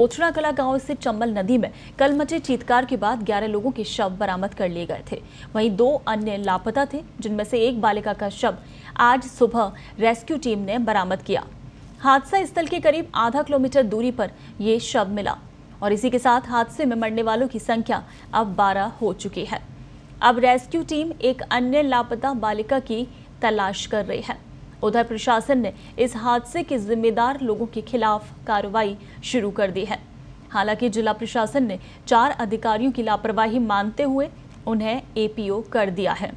ओछड़ा कला गांव स्थित चंबल नदी में कल मचे चीत्कार के बाद 11 लोगों के शव बरामद कर लिए गए थे। वहीं 2 अन्य लापता थे, जिनमें से एक बालिका का शव आज सुबह रेस्क्यू टीम ने बरामद किया। हादसा स्थल के करीब आधा किलोमीटर दूरी पर ये शव मिला और इसी के साथ हादसे में मरने वालों की संख्या अब 12 हो चुकी है। अब रेस्क्यू टीम एक अन्य लापता बालिका की तलाश कर रही है। उधर प्रशासन ने इस हादसे के जिम्मेदार लोगों के खिलाफ कार्रवाई शुरू कर दी है। हालांकि जिला प्रशासन ने 4 अधिकारियों की लापरवाही मानते हुए उन्हें एपीओ कर दिया है।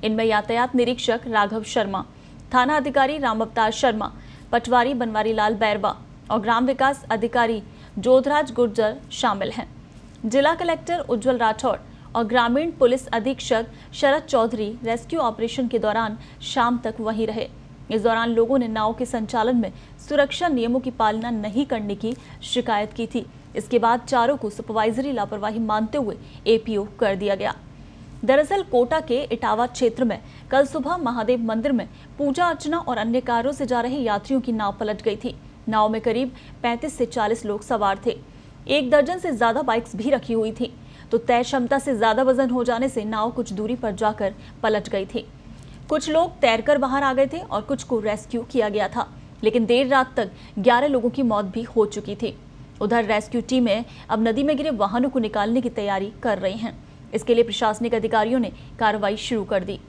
इनमें यातायात निरीक्षक राघव शर्मा, थाना अधिकारी राम अवतार शर्मा, पटवारी बनवारी लाल बैरवा और ग्राम विकास अधिकारी जोधराज गुर्जर शामिल हैं। जिला कलेक्टर उज्जवल राठौड़ और ग्रामीण पुलिस अधीक्षक शरद चौधरी रेस्क्यू ऑपरेशन के दौरान शाम तक वहीं रहे। इस दौरान लोगों ने नाव के संचालन में सुरक्षा नियमों की पालना नहीं करने की शिकायत की थी। इसके बाद चारों को सुपरवाइजरी लापरवाही मानते हुए एपीओ कर दिया गया। दरअसल कोटा के इटावा क्षेत्र में कल सुबह महादेव मंदिर में पूजा अर्चना और अन्य कार्यों से जा रहे यात्रियों की नाव पलट गई थी। नाव में करीब 35 से 40 लोग सवार थे। 1 दर्जन से ज्यादा बाइक्स भी रखी हुई थी, तो तय क्षमता से ज्यादा वजन हो जाने से नाव कुछ दूरी पर जाकर पलट गई थी। कुछ लोग तैरकर बाहर आ गए थे और कुछ को रेस्क्यू किया गया था, लेकिन देर रात तक 11 लोगों की मौत भी हो चुकी थी। उधर रेस्क्यू टीमें अब नदी में गिरे वाहनों को निकालने की तैयारी कर रही हैं। इसके लिए प्रशासनिक अधिकारियों ने कार्रवाई शुरू कर दी।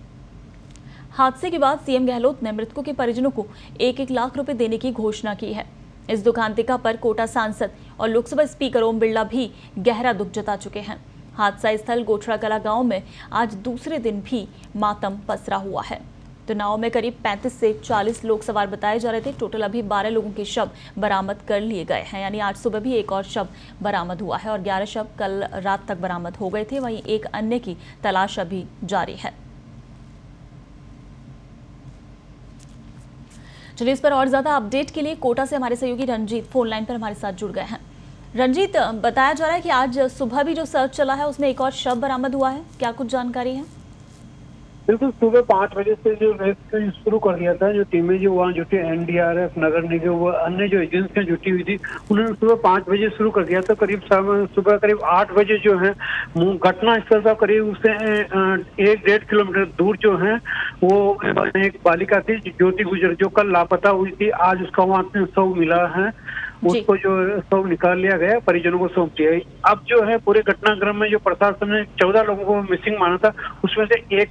हादसे के बाद सीएम गहलोत ने मृतकों के परिजनों को 1-1 लाख रुपए देने की घोषणा की है। इस दुखांतिका पर कोटा सांसद और लोकसभा स्पीकर ओम बिरला भी गहरा दुख जता चुके हैं। हादसा स्थल गोठड़ा कला गांव में आज दूसरे दिन भी मातम पसरा हुआ है। तो नाव में करीब 35 से 40 लोग सवार बताए जा रहे थे। टोटल अभी 12 लोगों के शव बरामद कर लिए गए हैं, यानी आज सुबह भी एक और शव बरामद हुआ है और 11 शव कल रात तक बरामद हो गए थे। वहीं एक अन्य की तलाश अभी जारी है। चलिए, इस पर और ज्यादा अपडेट के लिए कोटा से हमारे सहयोगी रंजीत फोन लाइन पर हमारे साथ जुड़ गए हैं। रंजीत, बताया जा रहा है कि आज सुबह भी जो सर्च चला है उसमें एक और शव बरामद हुआ है, क्या कुछ जानकारी है? बिल्कुल, सुबह 5 बजे से जो रेस्क्यू शुरू कर दिया था, जो टीमें जो वहाँ जुटी, एनडीआरएफ, नगर निगम, वो अन्य जो एजेंसियां जुटी हुई थी, उन्होंने सुबह 5 बजे शुरू कर दिया था। सुबह करीब 8 बजे जो है घटना स्थल का करीब उससे 1-1.5 किलोमीटर दूर जो है वो एक बालिका थी ज्योति गुजर, जो कल लापता हुई थी। आज उसका वहाँ शव मिला है, उसको जो शव निकाल लिया गया, परिजनों को सौंप दिया। अब जो है पूरे घटनाक्रम में जो प्रशासन ने 14 लोगों को मिसिंग माना था, उसमें से एक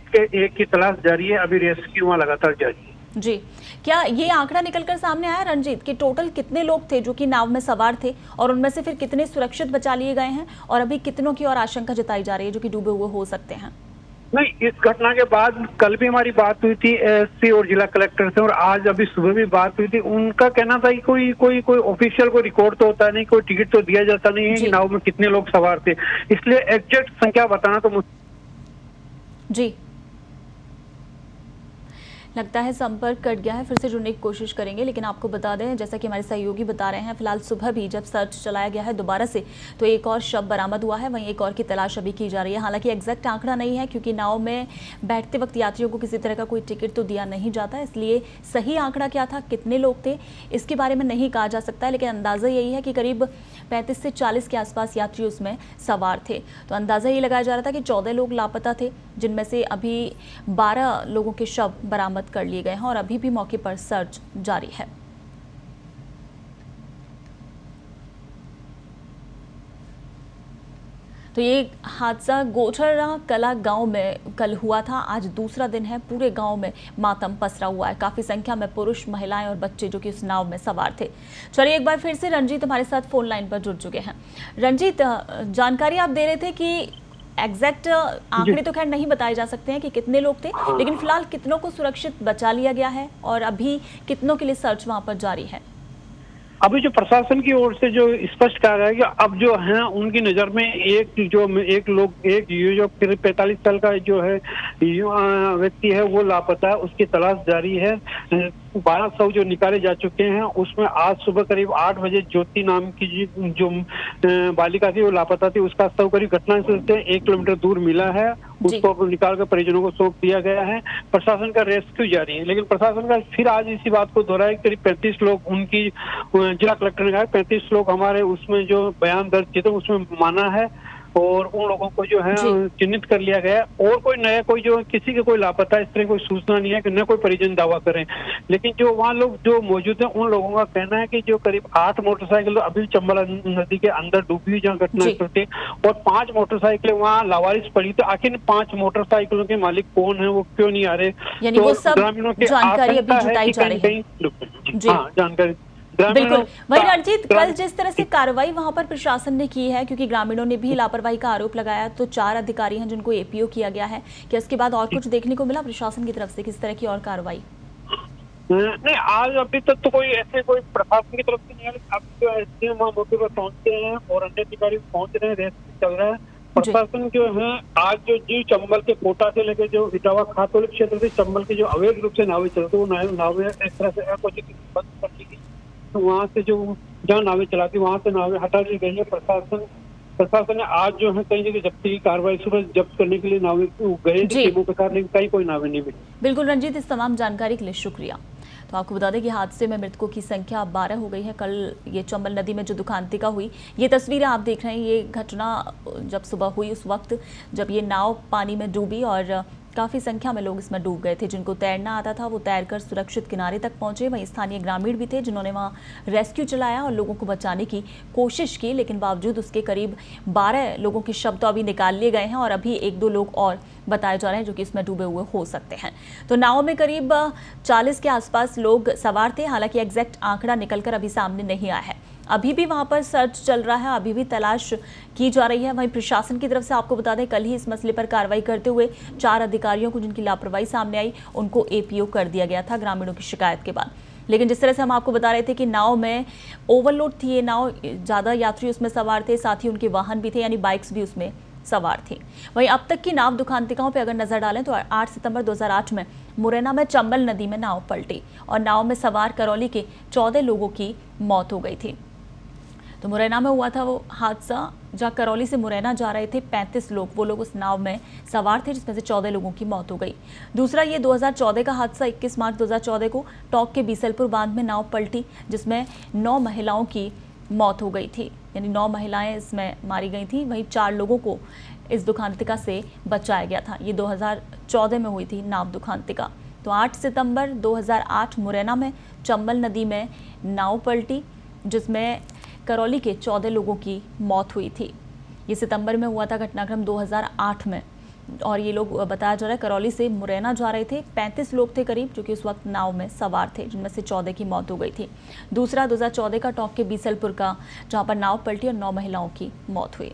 की तलाश जारी है। अभी रेस्क्यू वहाँ लगातार जारी है। जी, क्या ये आंकड़ा निकलकर सामने आया रंजीत कि टोटल कितने लोग थे जो कि नाव में सवार थे और उनमें से फिर कितने सुरक्षित बचा लिए गए हैं और अभी कितनों की और आशंका जताई जा रही है जो कि डूबे हुए हो सकते हैं? नहीं, इस घटना के बाद कल भी हमारी बात हुई थी एसपी और जिला कलेक्टर से, और आज अभी सुबह भी बात हुई थी। उनका कहना था कि कोई ऑफिशियल कोई रिकॉर्ड तो होता नहीं, कोई टिकट तो दिया जाता नहीं है कि नाव में कितने लोग सवार थे, इसलिए एग्जैक्ट संख्या बताना तो मुश्किल। जी, लगता है संपर्क कट गया है, फिर से जुड़ने की कोशिश करेंगे। लेकिन आपको बता दें, जैसा कि हमारे सहयोगी बता रहे हैं, फिलहाल सुबह भी जब सर्च चलाया गया है दोबारा से, तो एक और शव बरामद हुआ है। वहीं एक और की तलाश अभी की जा रही है। हालांकि एग्जैक्ट आंकड़ा नहीं है, क्योंकि नाव में बैठते वक्त यात्रियों को किसी तरह का कोई टिकट तो दिया नहीं जाता, इसलिए सही आंकड़ा क्या था, कितने लोग थे, इसके बारे में नहीं कहा जा सकता है। लेकिन अंदाजा यही है कि करीब 35 से 40 के आसपास यात्री उसमें सवार थे। तो अंदाजा ये लगाया जा रहा था कि 14 लोग लापता थे, जिनमें से अभी 12 लोगों के शव बरामद कर लिए गए हैं और अभी भी मौके पर सर्च जारी है। तो ये हादसा गोठड़ा कला गांव में कल हुआ था। आज दूसरा दिन है, पूरे गांव में मातम पसरा हुआ है। काफी संख्या में पुरुष, महिलाएं और बच्चे जो कि उस नाव में सवार थे। चलिए, एक बार फिर से रंजीत हमारे साथ फोन लाइन पर जुड़ चुके हैं। रंजीत, जानकारी आप दे रहे थे कि एग्जैक्ट आंकड़े तो खैर नहीं बताए जा सकते हैं कि कितने लोग थे, लेकिन फिलहाल कितनों को सुरक्षित बचा लिया गया है और अभी कितनों के लिए सर्च वहां पर जारी है? अभी जो प्रशासन की ओर से जो स्पष्ट कहा गया है कि अब जो है उनकी नजर में एक जो 45 साल का जो है व्यक्ति है वो लापता है, उसकी तलाश जारी है। 12 शव जो निकाले जा चुके हैं, उसमें आज सुबह करीब 8 बजे ज्योति नाम की जो बालिका थी वो लापता थी, उसका शव करीब घटनास्थल से 1 किलोमीटर दूर मिला है। जी। उसको निकाल कर परिजनों को सौंप दिया गया है। प्रशासन का रेस्क्यू जारी है, लेकिन प्रशासन का फिर आज इसी बात को दोहराया, करीब 35 लोग उनकी जिला कलेक्टर ने कहा 35 लोग हमारे उसमें जो बयान दर्ज किए थे उसमें माना है और उन लोगों को जो है जी। चिन्हित कर लिया गया है। और कोई नया कोई जो किसी के कोई लापता इस तरह कोई सूचना नहीं है कि न कोई परिजन दावा करें। लेकिन जो वहाँ लोग जो मौजूद हैं उन लोगों का कहना है कि जो करीब 8 मोटरसाइकिल अभी चंबल नदी के अंदर डूबी हुई जहाँ घटना जी। थी और 5 मोटरसाइकिलें वहाँ लावारिस पड़ी। तो आखिर 5 मोटरसाइकिलों के मालिक कौन है, वो क्यों नहीं आ रहे? यानी तो वो सब ग्रामीणों की जानकारी अभी आशंका है जुटाई कि जा रही है। कहीं डूबी। जी। हाँ, जानकारी बिल्कुल। वहीं रणजीत, कल ग्रामीण जिस तरह से कार्रवाई वहां पर प्रशासन ने की है, क्योंकि ग्रामीणों ने भी लापरवाही का आरोप लगाया, तो 4 अधिकारी हैं जिनको एपीओ किया गया है, क्या इसके बाद और कुछ देखने को मिला प्रशासन की तरफ से, किस तरह की और कार्रवाई? नहीं, आज अभी तक तो कोई ऐसे कोई प्रशासन की तरफ से नहीं है। अब जो एसडीएम वहाँ मौके पर पहुंचे हैं और अन्य अधिकारी पहुंच रहे हैं, रेस्क्यू चल रहा है। प्रशासन जो है आज जो जी चंबल के कोटा से लेकर जो इटावा खातौली क्षेत्र से चंबल के जो अवैध रूप से नावें चलते वो नावें इस तरह से बंद कर दी गई। तो वहाँ से जो जहाँ नावें चलाती वहाँ से नावें हटा दी गई है। प्रशासन ने आज जो है कई जगह जब्ती की कार्रवाई सुबह जब्त करने के लिए नावें गए थे टीमों के साथ, लेकिन कहीं कोई नावें नहीं मिली। बिल्कुल रणजीत, इस तमाम जानकारी के लिए शुक्रिया। तो आपको बता दें कि हादसे में मृतकों की संख्या अब 12 हो गई है। कल ये चंबल नदी में जो दुखांतिका हुई, ये तस्वीरें आप देख रहे हैं, ये घटना जब सुबह हुई उस वक्त जब ये नाव पानी में डूबी और काफ़ी संख्या में लोग इसमें डूब गए थे। जिनको तैरना आता था वो तैरकर सुरक्षित किनारे तक पहुंचे। वहीं स्थानीय ग्रामीण भी थे जिन्होंने वहां रेस्क्यू चलाया और लोगों को बचाने की कोशिश की, लेकिन बावजूद उसके करीब 12 लोगों के शव तो अभी निकाल लिए गए हैं और अभी 1-2 लोग और बताए जा रहे हैं जो कि इसमें डूबे हुए हो सकते हैं। तो नाव में करीब 40 के आसपास लोग सवार थे। हालांकि एग्जैक्ट आंकड़ा निकलकर अभी सामने नहीं आया है। अभी भी वहां पर सर्च चल रहा है, अभी भी तलाश की जा रही है। वहीं प्रशासन की तरफ से आपको बता दें, कल ही इस मसले पर कार्रवाई करते हुए 4 अधिकारियों को जिनकी लापरवाही सामने आई उनको एपीओ कर दिया गया था ग्रामीणों की शिकायत के बाद। लेकिन जिस तरह से हम आपको बता रहे थे कि नाव में ओवरलोड थी, ये नाव ज़्यादा यात्री उसमें सवार थे, साथ ही उनके वाहन भी थे, यानी बाइक्स भी उसमें सवार थी। वहीं अब तक की नाव दुखांतिकाओं पर अगर नजर डालें तो 8 सितंबर 2008 में मुरैना में चंबल नदी में नाव पलटी और नाव में सवार करौली के 14 लोगों की मौत हो गई थी। तो मुरैना में हुआ था वो हादसा जहाँ करौली से मुरैना जा रहे थे 35 लोग, वो लोग उस नाव में सवार थे जिसमें से 14 लोगों की मौत हो गई। दूसरा ये 2014 का हादसा, 21 मार्च 2014 को टोंक के बीसलपुर बांध में नाव पलटी जिसमें 9 महिलाओं की मौत हो गई थी, यानी 9 महिलाएं इसमें मारी गई थी। वहीं 4 लोगों को इस दुखांतिका से बचाया गया था। ये 2014 में हुई थी नाव दुखांतिका। तो 8 सितंबर 2008 मुरैना में चंबल नदी में नाव पलटी जिसमें करौली के 14 लोगों की मौत हुई थी। ये सितंबर में हुआ था घटनाक्रम 2008 में और ये लोग बताया जा रहा है करौली से मुरैना जा रहे थे। 35 लोग थे करीब जो कि उस वक्त नाव में सवार थे, जिनमें से 14 की मौत हो गई थी। दूसरा 2014 का टोंक के बीसलपुर का, जहां पर नाव पलटी और 9 महिलाओं की मौत हुई।